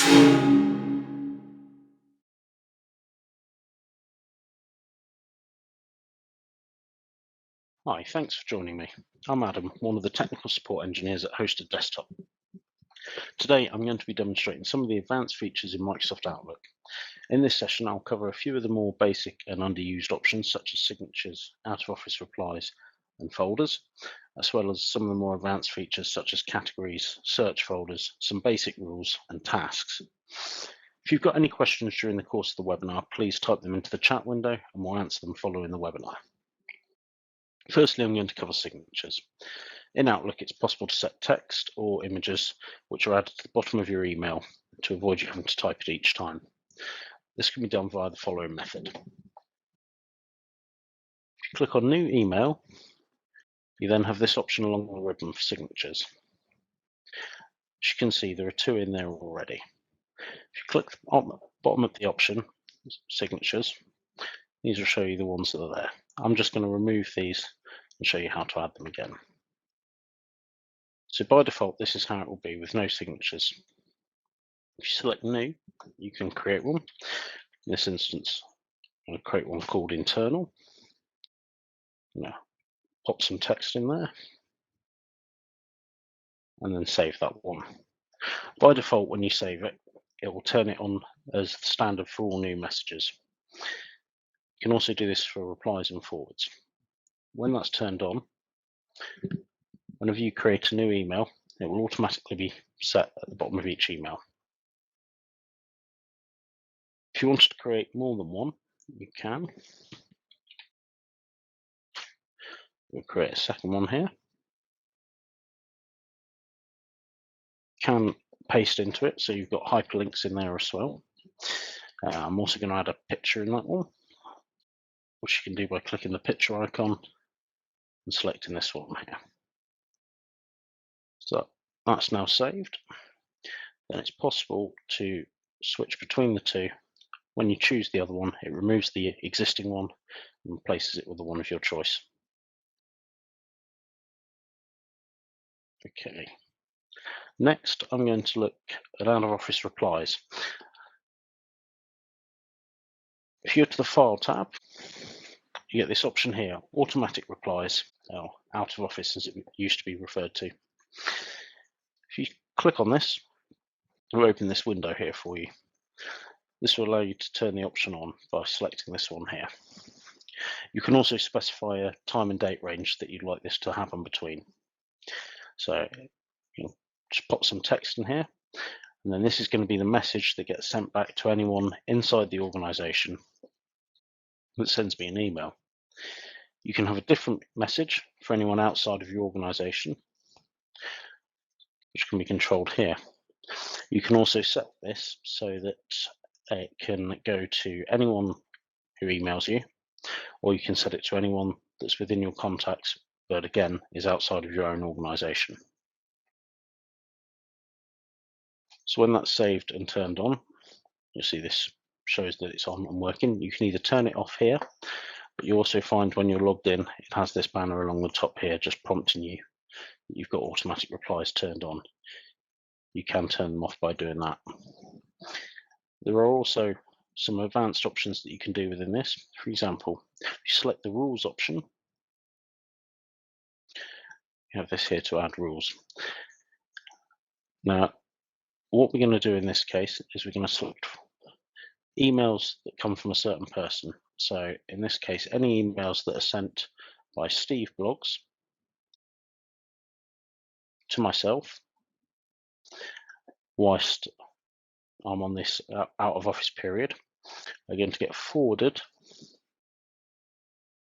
Hi, thanks for joining me. I'm Adam, one of the technical support engineers at Hosted Desktop. Today I'm going to be demonstrating some of the advanced features in Microsoft Outlook. In this session I'll cover a few of the more basic and underused options such as signatures, out-of-office replies and folders, as well as some of the more advanced features such as categories, search folders, some basic rules and tasks. If you've got any questions during the course of the webinar, please type them into the chat window and we'll answer them following the webinar. Firstly, I'm going to cover signatures. In Outlook, it's possible to set text or images which are added to the bottom of your email to avoid you having to type it each time. This can be done via the following method. If you click on New Email, you then have this option along the ribbon for signatures. As you can see, there are two in there already. If you click on the bottom of the option, Signatures, these will show you the ones that are there. I'm just going to remove these and show you how to add them again. So by default, this is how it will be with no signatures. If you select New, you can create one. In this instance, I'm going to create one called Internal. Now, pop some text in there, and then save that one. By default, when you save it, it will turn it on as standard for all new messages. You can also do this for replies and forwards. When that's turned on, whenever you create a new email, it will automatically be set at the bottom of each email. If you wanted to create more than one, you can. We'll create a second one here. You can paste into it, so you've got hyperlinks in there as well. I'm also going to add a picture in that one, which you can do by clicking the picture icon and selecting this one here. So that's now saved. Then it's possible to switch between the two. When you choose the other one, it removes the existing one and replaces it with the one of your choice. Okay. Next, I'm going to look at out-of-office replies. If you go to the File tab, you get this option here, Automatic Replies, or out of office as it used to be referred to. If you click on this, it will open this window here for you. This will allow you to turn the option on by selecting this one here. You can also specify a time and date range that you'd like this to happen between. So you can just pop some text in here, and then this is going to be the message that gets sent back to anyone inside the organization that sends me an email. You can have a different message for anyone outside of your organization, which can be controlled here. You can also set this so that it can go to anyone who emails you, or you can set it to anyone that's within your contacts, but again, is outside of your own organization. So when that's saved and turned on, you'll see this shows that it's on and working. You can either turn it off here, but you also find when you're logged in, it has this banner along the top here just prompting you that you've got automatic replies turned on. You can turn them off by doing that. There are also some advanced options that you can do within this. For example, if you select the rules option, you have this here to add rules. Now, what we're going to do in this case is we're going to select emails that come from a certain person. So in this case, any emails that are sent by Steve Blogs to myself whilst I'm on this out of office period are going to get forwarded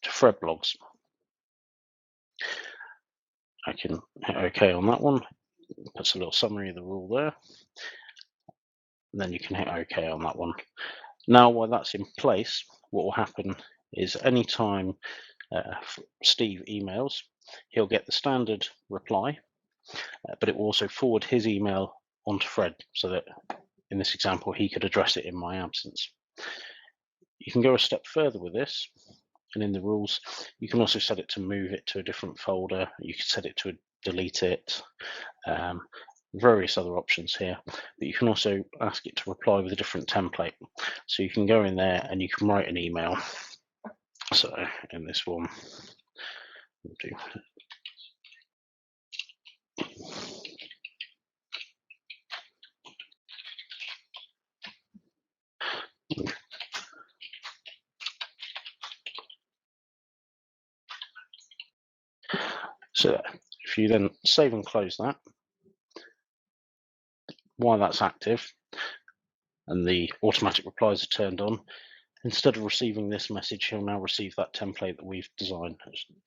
to Fred Blogs. I can hit OK on that one. Puts a little summary of the rule there. And then you can hit OK on that one. Now, while that's in place, what will happen is anytime Steve emails, he'll get the standard reply, but it will also forward his email onto Fred so that in this example, he could address it in my absence. You can go a step further with this, and in the rules, you can also set it to move it to a different folder. You can set it to delete it. various other options here, but you can also ask it to reply with a different template. So you can go in there and you can write an email. So in this one, we'll do so. If you then save and close that, while that's active and the automatic replies are turned on, instead of receiving this message, he'll now receive that template that we've designed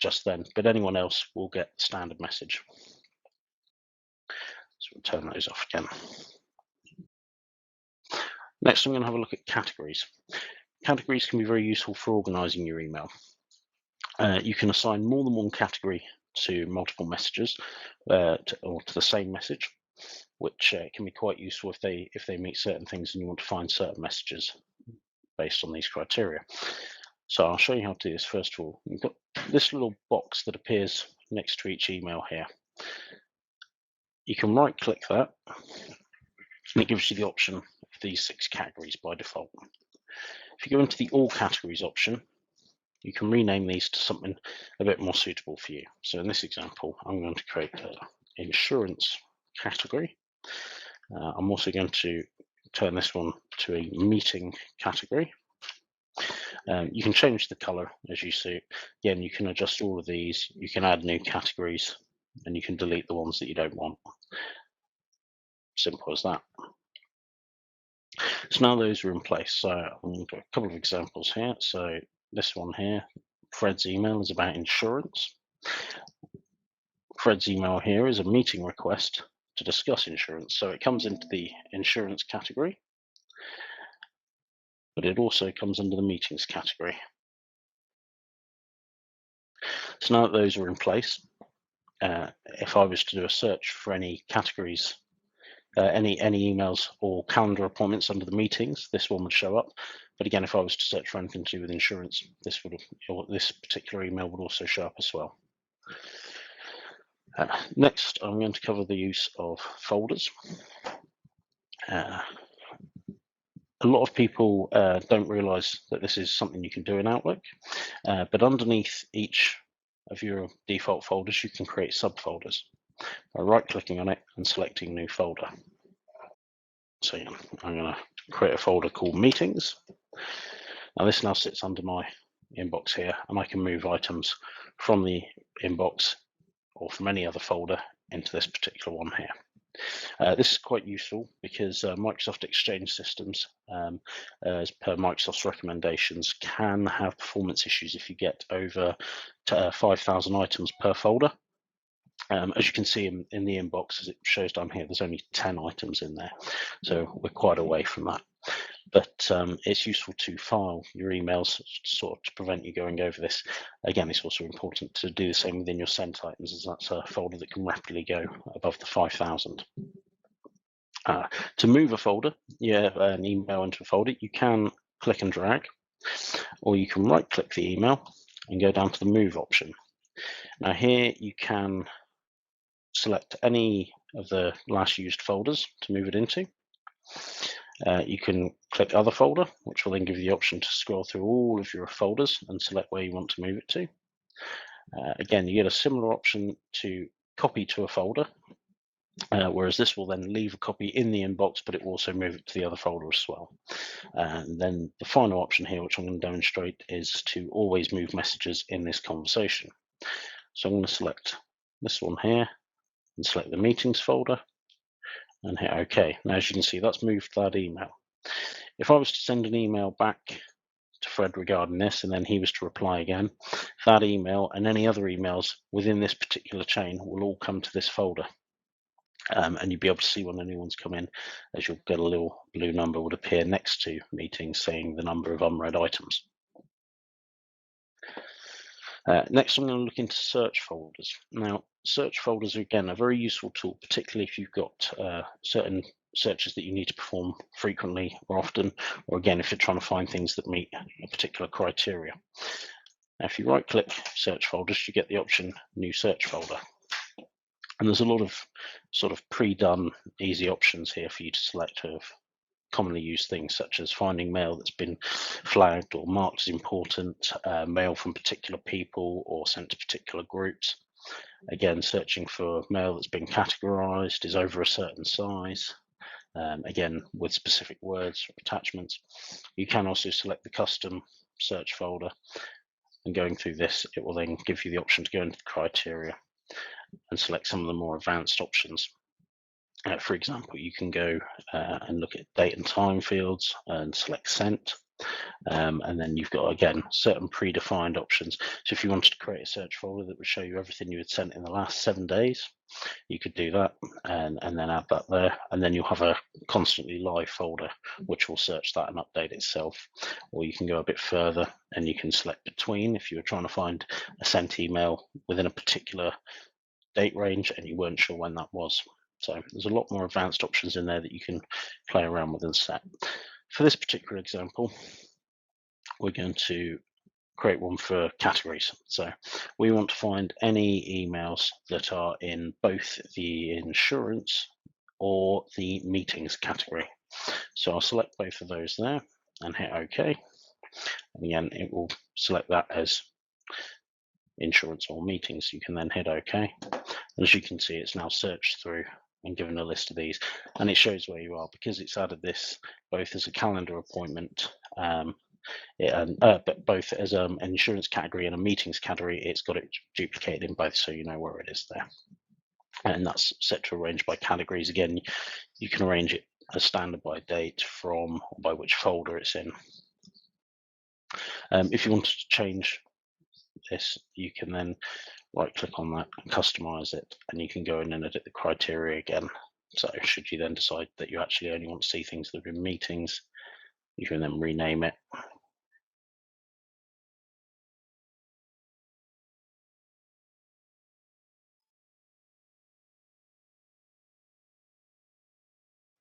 just then, but anyone else will get the standard message. So we'll turn those off again. Next, I'm going to have a look at categories. Categories can be very useful for organizing your email. You can assign more than one category to multiple messages or to the same message, which can be quite useful if they meet certain things and you want to find certain messages based on these criteria. So I'll show you how to do this. First of all, you've got this little box that appears next to each email here. You can right click that and it gives you the option of these 6 categories by default. If you go into the all categories option, you can rename these to something a bit more suitable for you. So in this example, I'm going to create an insurance category. I'm also going to turn this one to a meeting category. You can change the color as you see. Again, you can adjust all of these. You can add new categories and you can delete the ones that you don't want. Simple as that. So now those are in place. So I'm going to do a couple of examples here. So this one here, Fred's email is about insurance. Fred's email here is a meeting request to discuss insurance. So it comes into the insurance category, but it also comes under the meetings category. So now that those are in place, if I was to do a search for any categories, any emails or calendar appointments under the meetings, this one would show up. But again, if I was to search for anything to do with insurance, this particular email would also show up as well. Next, I'm going to cover the use of folders. A lot of people don't realize that this is something you can do in Outlook, but underneath each of your default folders, you can create subfolders by right-clicking on it and selecting New Folder. So yeah, I'm going to create a folder called Meetings. Now this now sits under my inbox here, and I can move items from the inbox or from any other folder into this particular one here. This is quite useful because Microsoft Exchange systems, as per Microsoft's recommendations, can have performance issues if you get over 5,000 items per folder. As you can see in the inbox, as it shows down here, there's only 10 items in there, so we're quite away from that. But it's useful to file your emails sort of to prevent you going over this. Again, it's also important to do the same within your sent items, as that's a folder that can rapidly go above the 5,000. To move a folder, an email into a folder, you can click and drag, or you can right-click the email and go down to the Move option. Now here you can select any of the last used folders to move it into. You can click Other Folder, which will then give you the option to scroll through all of your folders and select where you want to move it to. Again, you get a similar option to copy to a folder, whereas this will then leave a copy in the inbox, but it will also move it to the other folder as well. And then the final option here, which I'm going to demonstrate, is to always move messages in this conversation. So I'm going to select this one here and select the Meetings folder and hit OK. Now, as you can see, that's moved that email. If I was to send an email back to Fred regarding this, and then he was to reply again, that email and any other emails within this particular chain will all come to this folder. And you'll be able to see when a new one's come in, as you'll get a little blue number would appear next to Meetings saying the number of unread items. Next, I'm going to look into search folders. Now, search folders are, again, a very useful tool, particularly if you've got certain searches that you need to perform frequently or often, or again, if you're trying to find things that meet a particular criteria. Now, if you right-click search folders, you get the option New Search Folder. And there's a lot of sort of pre-done easy options here for you to select of commonly used things such as finding mail that's been flagged or marked as important, mail from particular people or sent to particular groups. Again, searching for mail that's been categorized, is over a certain size, again with specific words or attachments. You can also select the custom search folder, and going through this it will then give you the option to go into the criteria and select some of the more advanced options. For example, you can go and look at date and time fields and select sent. And then you've got, again, certain predefined options. So if you wanted to create a search folder that would show you everything you had sent in the last 7 days, you could do that and then add that there. And then you'll have a constantly live folder, which will search that and update itself. Or you can go a bit further and you can select between if you were trying to find a sent email within a particular date range and you weren't sure when that was. So there's a lot more advanced options in there that you can play around with and set. For this particular example, we're going to create one for categories. So we want to find any emails that are in both the insurance or the meetings category. So I'll select both of those there and hit OK. And again, it will select that as insurance or meetings. You can then hit OK. And as you can see, it's now searched through and given a list of these, and it shows where you are because it's added this both as a calendar appointment, but both as an insurance category and a meetings category. It's got it duplicated in both, so you know where it is there. And that's set to arrange by categories. Again, you can arrange it as standard by date, from, or by which folder it's in. If you wanted to change this, you can then right click on that and customize it, and you can go in and edit the criteria again. So should you then decide that you actually only want to see things that are in meetings, you can then rename it.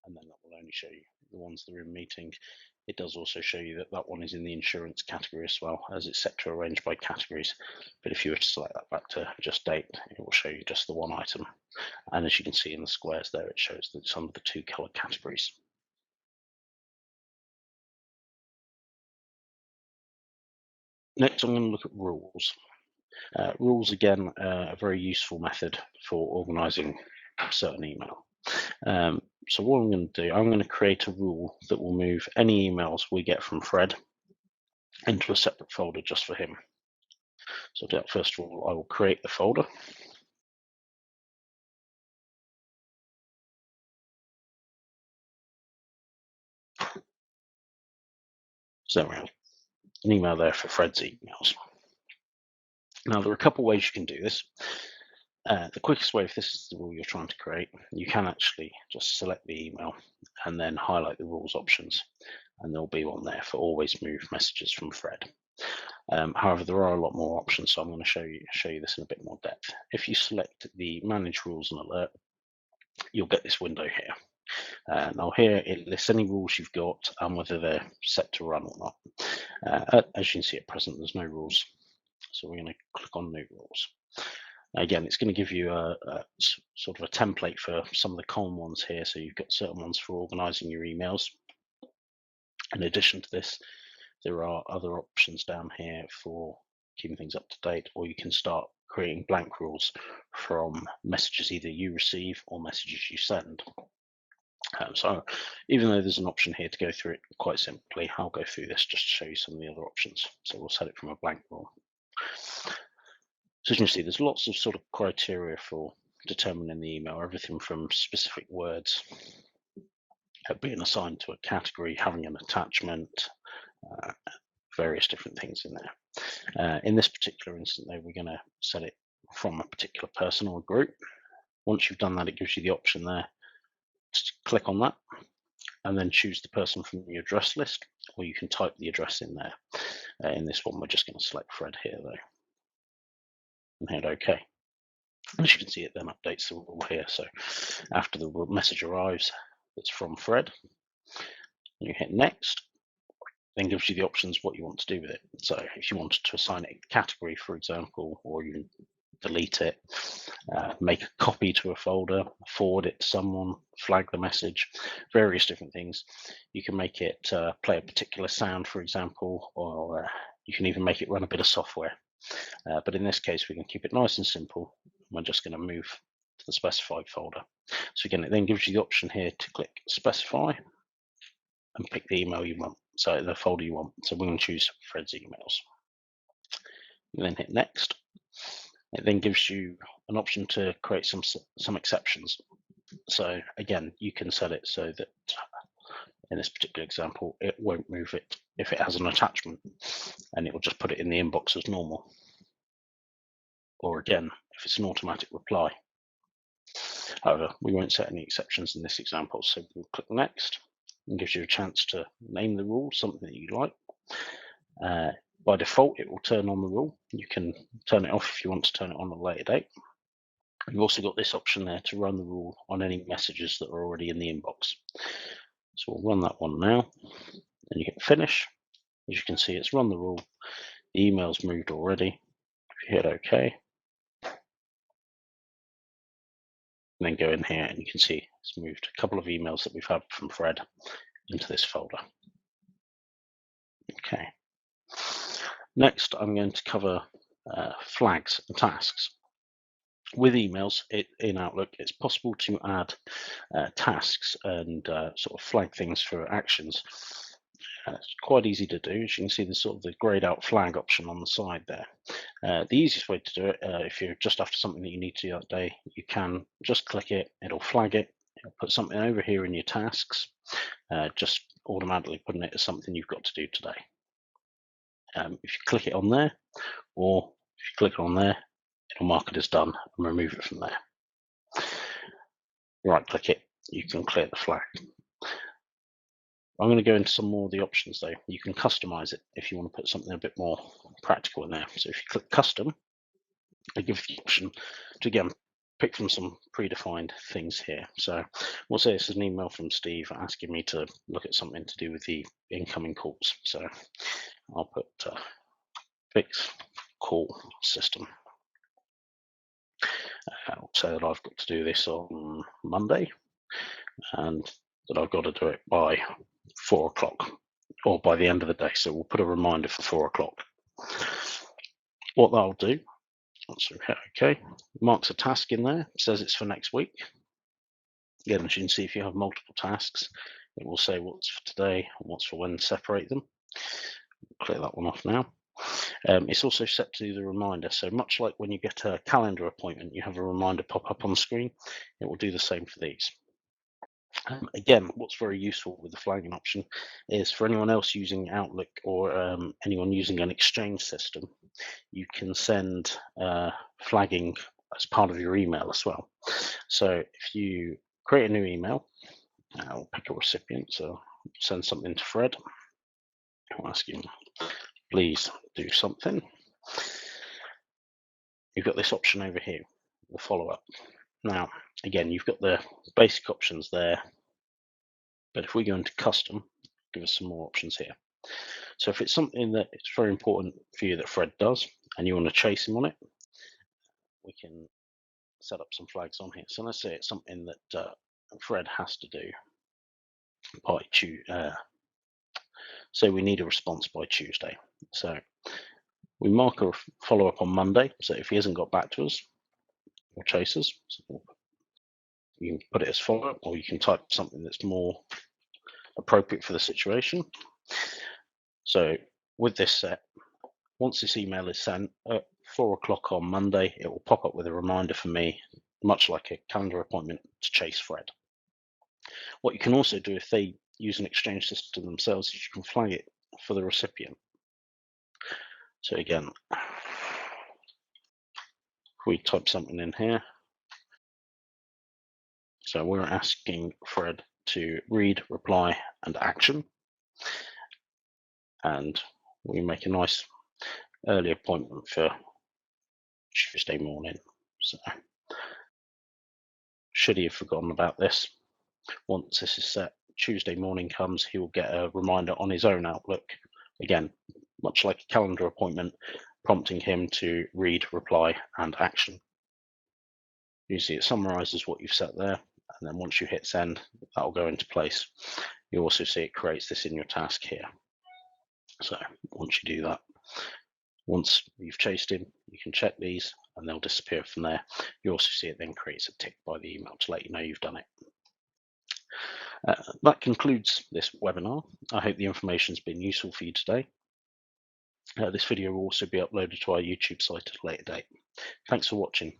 And then that will only show you the ones that are in meeting. It does also show you that that one is in the insurance category as well, as it's set to arrange by categories. But if you were to select that back to just date, it will show you just the one item. And as you can see in the squares there, it shows that it's under the 2 color categories. Next, I'm going to look at rules. Rules, again, a very useful method for organizing certain email. So what I'm going to do, I'm going to create a rule that will move any emails we get from Fred into a separate folder just for him. So to do that, first of all, I will create the folder. So we have an email there for Fred's emails. Now, there are a couple of ways you can do this. The quickest way, if this is the rule you're trying to create, you can actually just select the email and then highlight the rules options, and there'll be one there for always move messages from Fred. However, there are a lot more options, so I'm going to show you this in a bit more depth. If you select the Manage Rules and Alert, you'll get this window here. Now here it lists any rules you've got and whether they're set to run or not. As you can see at present, there's no rules, so we're going to click on New Rules. Again, it's going to give you a sort of a template for some of the common ones here. So you've got certain ones for organizing your emails. In addition to this, there are other options down here for keeping things up to date, or you can start creating blank rules from messages either you receive or messages you send. So even though there's an option here to go through it quite simply, I'll go through this just to show you some of the other options. So we'll set it from a blank rule. So as you can see, there's lots of sort of criteria for determining the email, everything from specific words, being assigned to a category, having an attachment, various different things in there. In this particular instance, though, we're going to set it from a particular person or group. Once you've done that, it gives you the option there to click on that and then choose the person from the address list, or you can type the address in there. In this one, we're just going to select Fred here, though, and hit OK. As you can see, it then updates the rule here. So after the message arrives, it's from Fred, and you hit Next, then gives you the options what you want to do with it. So if you wanted to assign it a category, for example, or even delete it, make a copy to a folder, forward it to someone, flag the message, various different things. You can make it play a particular sound, for example, or you can even make it run a bit of software. But in this case, we can keep it nice and simple. We're just going to move to the specified folder. So again, it then gives you the option here to click specify and pick the email you want, so the folder you want. So we're going to choose Fred's emails. And then hit next. It then gives you an option to create some exceptions. So again, you can set it so that in this particular example, it won't move it if it has an attachment, and it will just put it in the inbox as normal. Or again, if it's an automatic reply. However, we won't set any exceptions in this example, so we'll click next. And gives you a chance to name the rule, something that you like. By default, it will turn on the rule. You can turn it off if you want to turn it on at a later date. You've also got this option there to run the rule on any messages that are already in the inbox. So we'll run that one now, and you hit finish. As you can see, it's run the rule. The email's moved already. If you hit OK, and then go in here, and you can see it's moved a couple of emails that we've had from Fred into this folder. Okay. Next, I'm going to cover flags and tasks. With emails in Outlook, it's possible to add tasks and sort of flag things for actions. It's quite easy to do. As you can see, there's sort of the grayed out flag option on the side there. The easiest way to do it, if you're just after something that you need to do that day, you can just click it, it'll flag it, it'll put something over here in your tasks, just automatically putting it as something you've got to do today. If you click it on there, or if you click on there, it'll mark it as done and remove it from there. Right click it, you can clear the flag. I'm going to go into some more of the options though. You can customize it if you want to put something a bit more practical in there. So if you click custom, it gives you the option to again pick from some predefined things here. So we'll say this is an email from Steve asking me to look at something to do with the incoming calls. So I'll put fix call system. I'll say that I've got to do this on Monday and that I've got to do it by 4 o'clock or by the end of the day. So we'll put a reminder for 4 o'clock. What that'll do, okay, marks a task in there, says it's for next week. Again, as you can see, if you have multiple tasks, it will say what's for today and what's for when, separate them. Clear that one off now. It's also set to the reminder. So much like when you get a calendar appointment, you have a reminder pop up on the screen. It will do the same for these. Again, what's very useful with the flagging option is for anyone else using Outlook or anyone using an Exchange system, you can send flagging as part of your email as well. So if you create a new email, I'll pick a recipient, so send something to Fred. I'll ask him, please do something. You've got this option over here, the follow-up. Now, again, you've got the basic options there, but if we go into custom, give us some more options here. So if it's something that it's very important for you that Fred does, and you want to chase him on it, we can set up some flags on here. So let's say it's something that Fred has to do by Tuesday. So we need a response by Tuesday. So we mark a follow-up on Monday. So if he hasn't got back to us or chase us, so you can put it as follow-up, or you can type something that's more appropriate for the situation. So with this set, once this email is sent at 4 o'clock on Monday, it will pop up with a reminder for me, much like a calendar appointment, to chase Fred. What you can also do if they use an Exchange system themselves is you can flag it for the recipient. So again, if we type something in here, so we're asking Fred to read, reply, and action. And we make a nice early appointment for Tuesday morning. So should he have forgotten about this, once this is set, Tuesday morning comes, he will get a reminder on his own Outlook. Again, much like a calendar appointment, prompting him to read, reply, and action. You see it summarizes what you've set there, and then once you hit send, that will go into place. You also see it creates this in your task here. So once you do that, once you've chased him, you can check these and they'll disappear from there. You also see it then creates a tick by the email to let you know you've done it. That concludes this webinar. I hope the information's been useful for you today. This video will also be uploaded to our YouTube site at a later date. Thanks for watching.